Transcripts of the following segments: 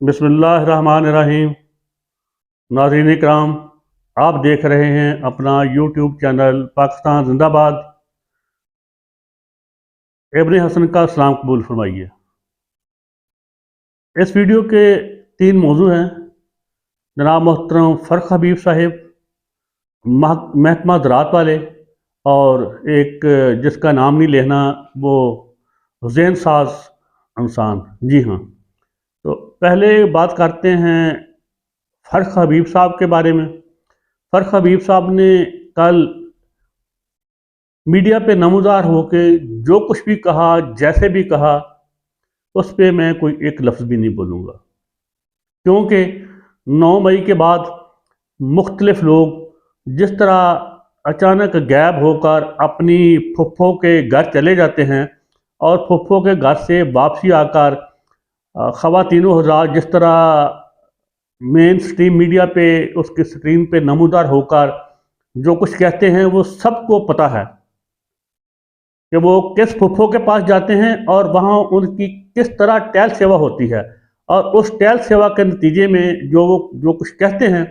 बिस्मिल्लाहिर्रहमानिर्रहीम। नाज़रीन इकराम, आप देख रहे हैं अपना यूट्यूब चैनल पाकिस्तान जिंदाबाद। इब्न हसन का सलाम कबूल फरमाइए। इस वीडियो के 3 मौजू हैं। जनाब मोहतरम फ़र्रुख हबीब साहिब, महकमा ज़राअत वाले, और एक जिसका नाम नहीं लेना, वो हुसैन साज इंसान। जी हाँ, तो पहले बात करते हैं फ़र्रुख हबीब साहब के बारे में। फ़र्रुख हबीब साहब ने कल मीडिया पे नमूदार होके जो कुछ भी कहा, जैसे भी कहा, उस पे मैं कोई एक लफ्ज़ भी नहीं बोलूँगा, क्योंकि 9 मई के बाद मुख्तलिफ लोग जिस तरह अचानक गायब होकर अपनी फुफ्फो के घर चले जाते हैं और फुफ्फो के घर से वापसी आकर ख़वातीनो हज़रात जिस तरह मेन स्ट्रीम मीडिया पे उसकी स्क्रीन पे नमूदार होकर जो कुछ कहते हैं, वो सबको पता है कि वो किस फुफ्फो के पास जाते हैं और वहाँ उनकी किस तरह टहल सेवा होती है, और उस टहल सेवा के नतीजे में जो कुछ कहते हैं,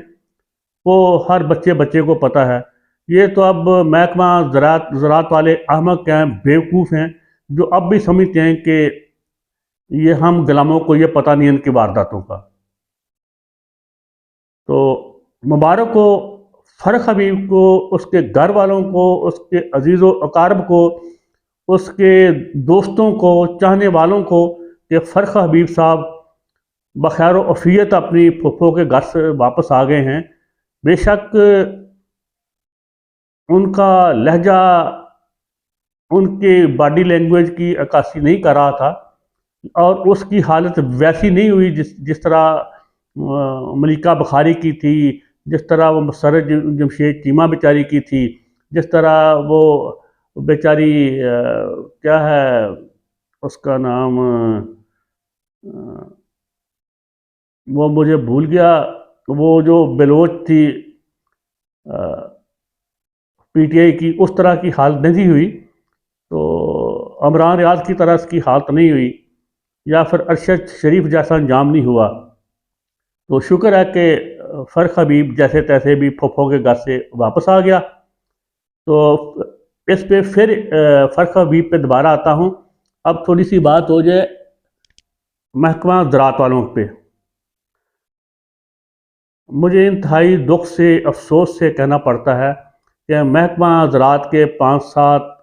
वो हर बच्चे बच्चे को पता है। ये तो अब महकमा ज़राअत वाले अहमक हैं, बेवकूफ़ हैं, जो अब भी समझते हैं कि ये हम गुलामों को ये पता नहीं है इनकी वारदातों का। तो मुबारक हो फ़र्रुख हबीब को, उसके घर वालों को, उसके अजीज़ो अकारब को, उसके दोस्तों को, चाहने वालों को, कि फ़र्रुख हबीब साहब बख़ैर आफ़ियत अपनी फुफ्फो के घर से वापस आ गए हैं। बेशक उनका लहजा उनके बॉडी लैंग्वेज की अक्कासी नहीं कर रहा था, और उसकी हालत वैसी नहीं हुई जिस तरह मलिका बुखारी की थी, जिस तरह वो सरज जमशेद चीमा बेचारी की थी, जिस तरह वो बेचारी क्या है उसका नाम, वो मुझे भूल गया, वो जो बेलोच थी पीटीआई की, उस तरह की हालत नहीं हुई। तो अमरान रियाज की तरह इसकी हालत नहीं हुई, या फिर अरशद शरीफ जैसा अंजाम नहीं हुआ। तो शुक्र है कि फ़र्रुख हबीब जैसे तैसे भी फुफ्फो के घर से वापस आ गया। तो इस पे फिर फ़र्रुख हबीब पे दोबारा आता हूँ। अब थोड़ी सी बात हो जाए महकमा ज़राअत वालों पे। मुझे इंतहाई दुख से, अफसोस से कहना पड़ता है कि महकमा ज़राअत के 5-7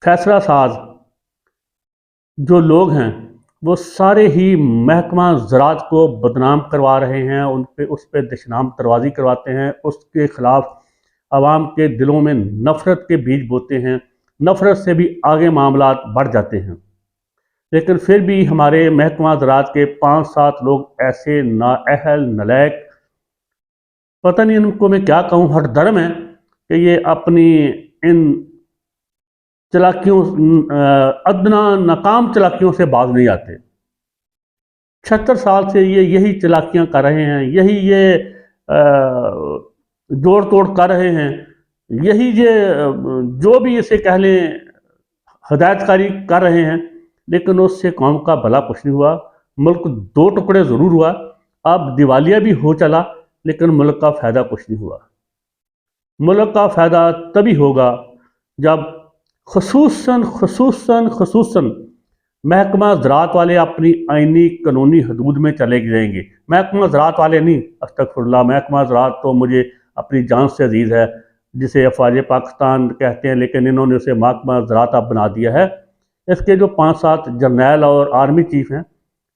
फैसला साज जो लोग हैं, वो सारे ही महकमा ज़राअत को बदनाम करवा रहे हैं, उस पे दुश्मन दरवाज़ी करवाते हैं, उसके ख़िलाफ़ आवाम के दिलों में नफ़रत के बीज बोते हैं। नफ़रत से भी आगे मामलात बढ़ जाते हैं, लेकिन फिर भी हमारे महकमा ज़राअत के 5-7 लोग ऐसे नाअहल, नालायक, पता नहीं इनको मैं क्या कहूँ, हठधर्म है कि ये अपनी इन चालाकियों, अदना नाकाम चालाकियों से बाज नहीं आते। 76 साल से ये यही चालाकियाँ कर रहे हैं, यही ये जोड़ तोड़ कर रहे हैं, यही ये जो भी इसे कह लें हदायतकारी कर रहे हैं, लेकिन उससे कौम का भला कुछ नहीं हुआ। मुल्क 2 टुकड़े ज़रूर हुआ, अब दिवालिया भी हो चला, लेकिन मुल्क का फ़ायदा कुछ नहीं हुआ। मुल्क का फ़ायदा तभी होगा जब ख़ुसूसन महकमा ज़राअत वाले अपनी आइनी कानूनी हदूद में चले जाएंगे। महकमा ज़राअत वाले नहीं, अस्तग़फ़िरुल्लाह, महकमा ज़राअत तो मुझे अपनी जान से अजीज़ है, जिसे अफ़वाज पाकिस्तान कहते हैं, लेकिन इन्होंने उसे महकमा ज़राअत अब बना दिया है। इसके जो 5-7 जर्नैल और आर्मी चीफ़ हैं,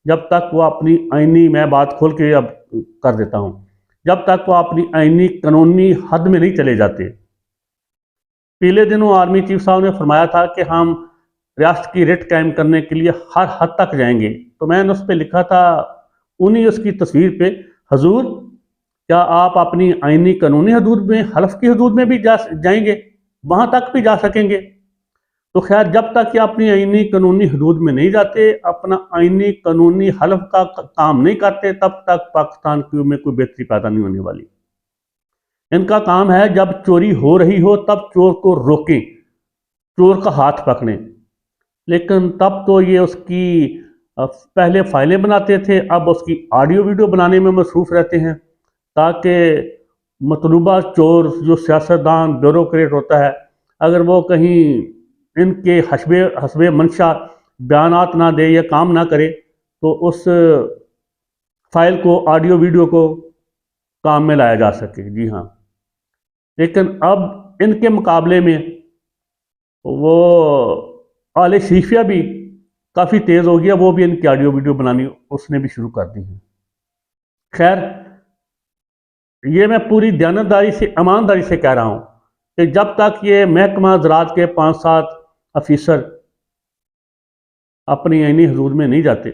जब तक वो अपनी आइनी, मैं बात खोल के अब कर देता हूँ, जब तक वो अपनी आइनी कानूनी हद में नहीं चले जाते। पिछले दिनों आर्मी चीफ साहब ने फरमाया था कि हम रियासत की रिट कायम करने के लिए हर हद तक जाएंगे। तो मैंने उस पर लिखा था, उन्हीं उसकी तस्वीर पे, हजूर क्या आप अपनी आइनी कानूनी हदूद में, हल्फ की हदूद में भी जाएंगे, वहाँ तक भी जा सकेंगे? तो खैर, जब तक कि अपनी आइनी कानूनी हदूद में नहीं जाते, अपना आइनी कानूनी हल्फ का काम नहीं करते, तब तक पाकिस्तान में कोई बेहतरी पैदा नहीं होने वाली। इनका काम है जब चोरी हो रही हो तब चोर को रोकें, चोर का हाथ पकड़ें, लेकिन तब तो ये उसकी पहले फाइलें बनाते थे, अब उसकी ऑडियो वीडियो बनाने में मसरूफ़ रहते हैं, ताकि मतलूबा चोर जो सियासतदान ब्यूरोक्रेट होता है, अगर वो कहीं इनके हसबे हसबे मंशा बयानात ना दे या काम ना करे, तो उस फाइल को, ऑडियो वीडियो को काम में लाया जा सके। जी हाँ। लेकिन अब इनके मुकाबले में वो आले शीफिया भी काफ़ी तेज़ हो गया, वो भी इनकी ऑडियो वीडियो बनानी उसने भी शुरू कर दी है। खैर, ये मैं पूरी दयानतदारी से, ईमानदारी से कह रहा हूँ कि जब तक ये महकमा ज़राअत के 5-7 अफिसर अपनी आईनी हदूद में नहीं जाते,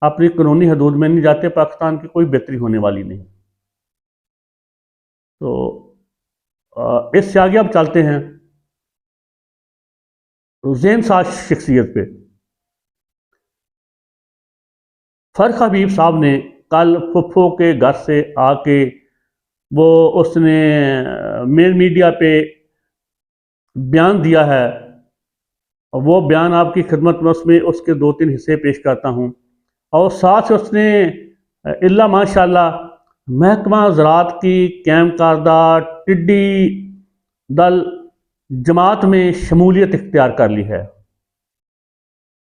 अपनी कानूनी हदूद में नहीं जाते, पाकिस्तान की कोई बेहतरी होने वाली नहीं। तो इससे आगे अब चलते हैं ज़ेन साज शख्सियत पे। फर्क हबीब साहब ने कल फुफ्फो के घर से आके वो उसने मेन मीडिया पे बयान दिया है, और वो बयान आपकी खिदमत में उसमें उसके 2-3 हिस्से पेश करता हूँ। और साथ उसने इल्ला माशाल्लाह महकमा ज़राअत की कैम करदा टिड्डी दल जमात में शमूलियत इख्तियार कर ली है।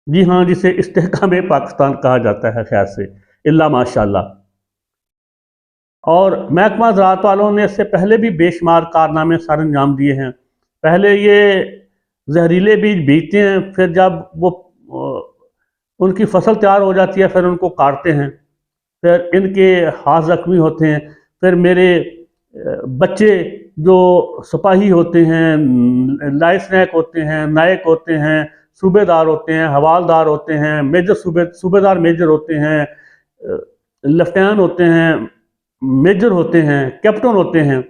जी हाँ, जिसे इस्तेहकाम पाकिस्तान कहा जाता है, खैर से इल्ला माशाल्लाह। और महकमा ज़राअत वालों ने इससे पहले भी बेशुमार कारनामे सर अंजाम दिए हैं। पहले ये जहरीले बीज बीजते हैं, फिर जब वो उनकी फसल तैयार हो जाती है, फिर उनको काटते हैं, फिर इनके हाथ जख्मी होते हैं, फिर मेरे बच्चे जो सिपाही होते हैं, लाइसनैक होते हैं, नायक होते हैं, सूबेदार होते हैं, हवालदार होते हैं, मेजर सूबेदार मेजर होते हैं, लेफ्टिनेंट होते हैं, मेजर होते हैं, कैप्टन होते हैं,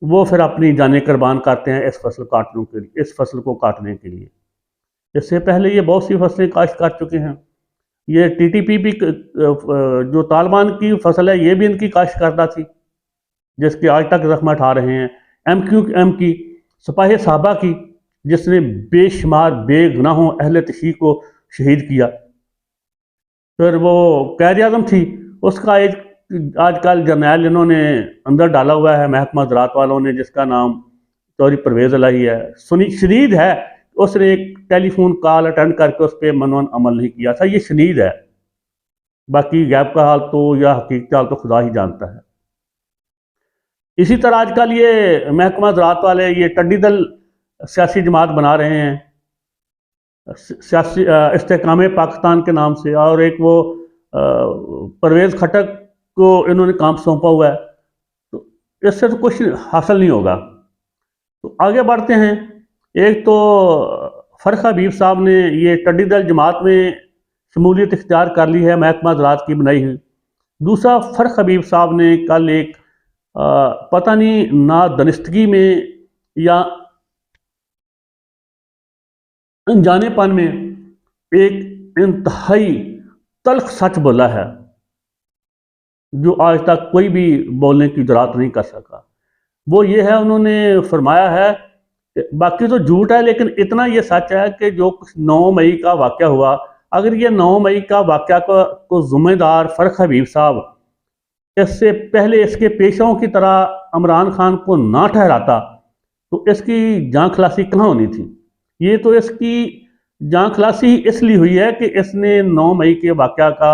वो फिर अपनी जानें कुर्बान करते हैं इस फसल को काटने के लिए। इससे पहले ये बहुत सी फसलें काश्त कर चुके हैं। ये टीटीपी भी जो तालिबान की फसल है, ये भी इनकी काश्त करता थी, जिसके आज तक जख्म उठा रहे हैं। MQM की सिपाही साहबा की, जिसने बेशुमार बेगुनाहों अहले तशी को शहीद किया। फिर वो कैद आज़म थी, उसका एक आजकल जर्नैल इन्होंने अंदर डाला हुआ है महकमा ज़राअत वालों ने, जिसका नाम चौधरी परवेज़ इलाही है, शनीद है। उसने एक टेलीफोन कॉल अटेंड करके उस पर मनवन अमल नहीं किया था। ये शनीद है, बाकी गैब का हाल तो या हकीकत हाल तो खुदा ही जानता है। इसी तरह आजकल ये महकमा ज़राअत वाले ये टड्डी दल सियासी जमात बना रहे हैं, सियासी इस्तेहकाम पाकिस्तान के नाम से, और एक वो परवेज़ खटक को इन्होंने काम सौंपा हुआ है। तो इससे तो कुछ हासिल नहीं होगा। तो आगे बढ़ते हैं। एक तो फर्क हबीब साहब ने ये टड्डी दल जमात में शमूलियत इख्तियार कर ली है, महकमा ज़राअत की बनाई हुई। दूसरा, फर्क हबीब साहब ने कल एक पता नहीं नादनिस्तगी में या अनजानेपन में एक इंतहाई तल्ख सच बोला है, जो आज तक कोई भी बोलने की जुर्रत नहीं कर सका। वो ये है, उन्होंने फरमाया है, बाकी तो झूठ है लेकिन इतना ये सच है कि जो 9 मई का वाक़या हुआ, अगर ये 9 मई का वाक़या को ज़िम्मेदार फर्क हबीब साहब इससे पहले इसके पेशों की तरह इमरान खान को ना ठहराता, तो इसकी जान खलासी कहाँ होनी थी। ये तो इसकी जान खलासी इसलिए हुई है कि इसने 9 मई के वाक़या का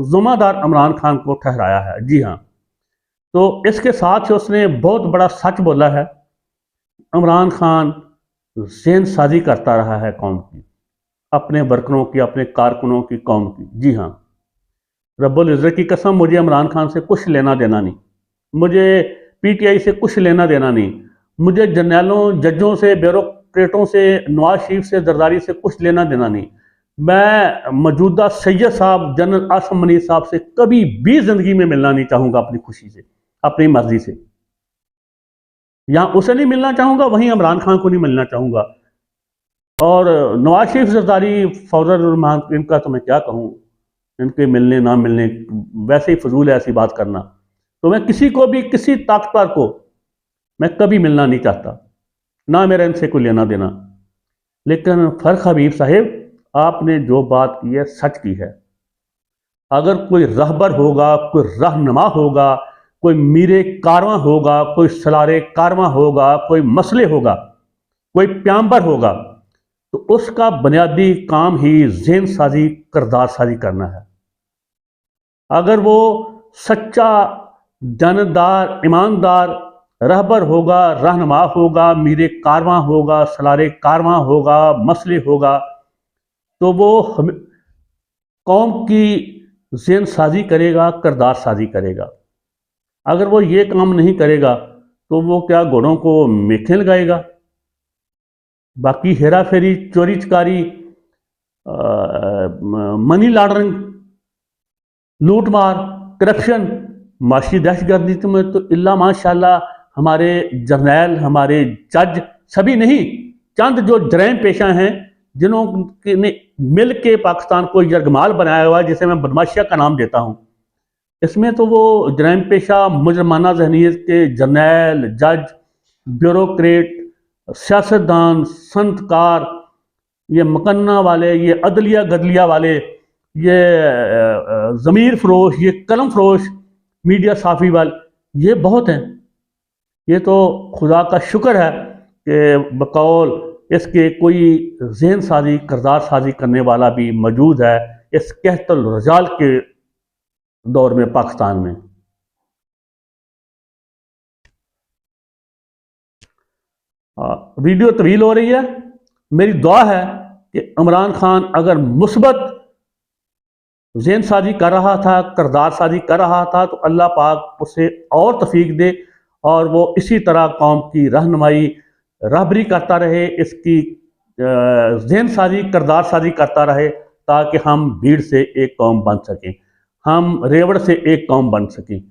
ज़िम्मेदार इमरान खान को ठहराया है। जी हाँ, तो इसके साथ ही उसने बहुत बड़ा सच बोला है। इमरान खान ज़हन साजी करता रहा है कौम की, अपने वर्करों की, अपने कारकुनों की, कौम की। जी हाँ, रब्बुल इज़्ज़त की कसम, मुझे इमरान खान से कुछ लेना देना नहीं, मुझे PTI से कुछ लेना देना नहीं, मुझे जर्नैलों, जजों से, ब्यूरोक्रेटों से, नवाज शरीफ से, जरदारी से कुछ लेना देना नहीं। मैं मौजूदा सैयद साहब जनरल आसिम मनीर साहब से कभी भी ज़िंदगी में मिलना नहीं चाहूँगा, अपनी खुशी से, अपनी मर्जी से। यहाँ उसे नहीं मिलना चाहूँगा, वहीं इमरान खान को नहीं मिलना चाहूँगा। और नवाज शरीफ, जरदारी, फौजर रहमान, इनका तो मैं क्या कहूँ, इनके मिलने ना मिलने वैसे ही फजूल है ऐसी बात करना। तो मैं किसी को भी, किसी ताकतवर को मैं कभी मिलना नहीं चाहता, ना मेरा इनसे कोई लेना देना। लेकिन फर्क हबीब साहब, आपने जो बात की है सच की है। अगर कोई रहबर होगा, कोई रहनुमा होगा, कोई मीरे कारवां होगा, कोई सलारे कारवां होगा, कोई मसले होगा, कोई प्यांबर होगा, तो उसका बुनियादी काम ही ज़हन साजी, किरदार साजी करना है। अगर वो सच्चा, जानदार, ईमानदार रहबर होगा, रहनुमा होगा, मीरे कारवां होगा, सलारे कारवां होगा, मसले होगा, तो वो कौम की ज़हन साजी करेगा, किरदार साजी करेगा। अगर वो ये काम नहीं करेगा तो वो क्या घोड़ों को मेखें लगाएगा? बाकी हेरा फेरी, चोरी चकारी, मनी लॉन्ड्रिंग, लूट मार, करप्शन, माशी दहशतगर्दी में तो इल्ला माशाल्लाह हमारे जर्नैल, हमारे जज सभी नहीं, चंद जो जरैम पेशा हैं जिन्होंने मिल के पाकिस्तान को यरगमाल बनाया हुआ है, जिसे मैं बदमाशिया का नाम देता हूँ। इसमें तो वो जरैम पेशा, मुजरमाना जहनीत के जर्नैल, जज, ब्यूरोक्रेट, सियासतदान, संतकार, ये मकन्ना वाले, ये अदलिया गदलिया वाले, ये ज़मीर फरोश, ये कलम फरोश, मीडिया साफ़ी वाले, ये बहुत हैं। ये तो खुदा का शुक्र है कि बकौल इसके कोई ज़हन साजी, किरदार साजी करने वाला भी मौजूद है इस कहतुल रजाल के दौर में पाकिस्तान में। वीडियो तवील हो रही है। मेरी दुआ है कि इमरान खान अगर मुस्बत ज़हन साजी कर रहा था, किरदार साजी कर रहा था, तो अल्लाह पाक उसे और तौफीक दे और वो इसी तरह कौम की रहनुमाई, रहबरी करता रहे, इसकी ज़हन साजी, किरदार साजी करता रहे, ताकि हम भीड़ से एक कौम बन सकें, हम रेवड़ से एक कौम बन सकें,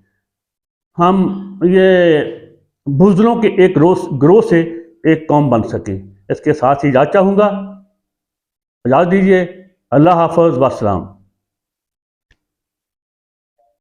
हम ये बुज़दिलों के एक ग्रोह से एक कौम बन सकें। इसके साथ ही इजाज़त चाहूँगा। इजाज़त दीजिए। अल्लाह हाफ़िज़, वस्सलाम।